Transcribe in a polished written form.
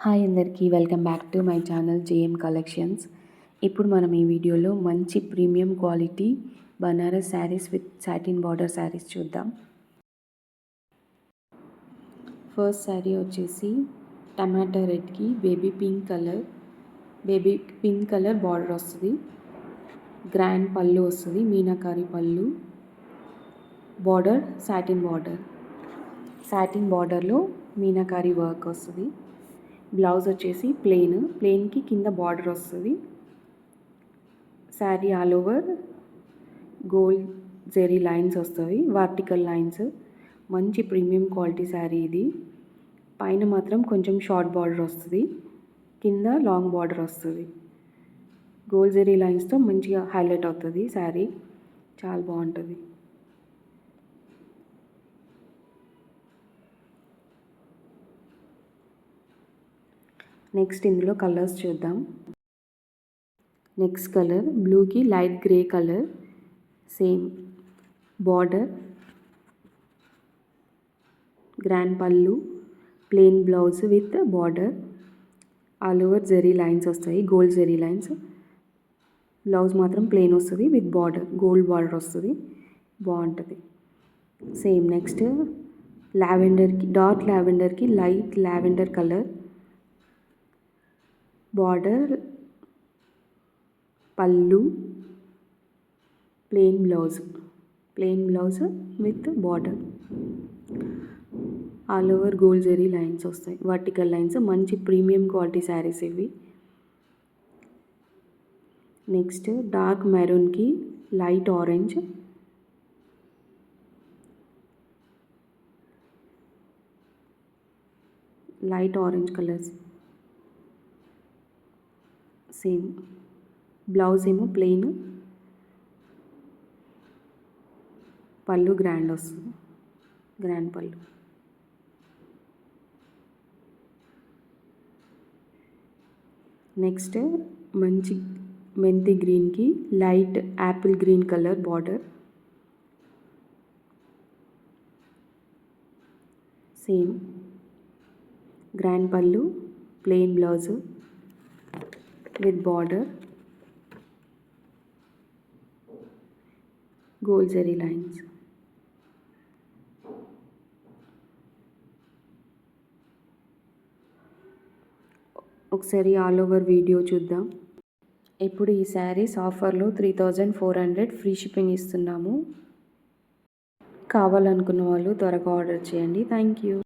Hi అందరికీ, welcome back to my channel J M collections. ఇప్పుడు మనం ఈ వీడియోలో మంచి premium quality Banaras saris with satin border saris చూద్దాం. ఫస్ట్ శారీ వచ్చేసి టమాటా రెడ్కి బేబీ పింక్ కలర్ బార్డర్ వస్తుంది. గ్రాండ్ పళ్ళు వస్తుంది, మీనాకారి పళ్ళు. బార్డర్ సాటిన్ బార్డర్లో మీనాకారి వర్క్ వస్తుంది. బ్లౌజ్ వచ్చేసి ప్లెయిన్కి కింద బార్డర్ వస్తుంది. Sari all over gold zari lines వస్తుంది, వర్టికల్ లైన్స్. మంచి ప్రీమియం క్వాలిటీ శారీ ఇది. పైన మాత్రం కొంచెం షార్ట్ బార్డర్ వస్తుంది, కింద లాంగ్ బార్డర్ వస్తుంది. గోల్డ్ జెరీ లైన్స్తో మంచిగా హైలైట్ అవుతుంది శారీ, చాలా బాగుంటుంది. నెక్స్ట్ ఇందులో కలర్స్ చూద్దాం. నెక్స్ట్ కలర్ బ్లూకి light grey colour, same border, grand పళ్ళు, plain blouse with border. All over జెరీ లైన్స్ వస్తాయి, గోల్డ్ జెరీ లైన్స్. బ్లౌజ్ మాత్రం ప్లెయిన్ వస్తుంది విత్ బార్డర్, గోల్డ్ బార్డర్ వస్తుంది, బాగుంటుంది. సేమ్ నెక్స్ట్ డార్క్ లావెండర్కి లైట్ లావెండర్ కలర్, బార్డర్, పళ్ళు, plain blouse with border. All over gold zari lines వస్తాయి, వర్టికల్ లైన్స్. మంచి ప్రీమియం క్వాలిటీ శారీస్ ఇవి. నెక్స్ట్ డార్క్ మెరూన్కి light orange colours. Same blouse ఏమో ప్లెయిన్, పళ్ళు గ్రాండ్ వస్తుంది, గ్రాండ్ పళ్ళు. నెక్స్ట్ మంచి మెంతి గ్రీన్కి light apple green colour border. Same grand పళ్ళు, plain blouse with border, gold zari lines. ఒకసారి ఆల్ ఓవర్ వీడియో చూద్దాం. ఇప్పుడు ఈ శారీస్ ఆఫర్లో 3400 ఫ్రీ షిప్పింగ్ ఇస్తున్నాము. కావాలనుకున్న వాళ్ళు త్వరగా ఆర్డర్ చేయండి. Thank you.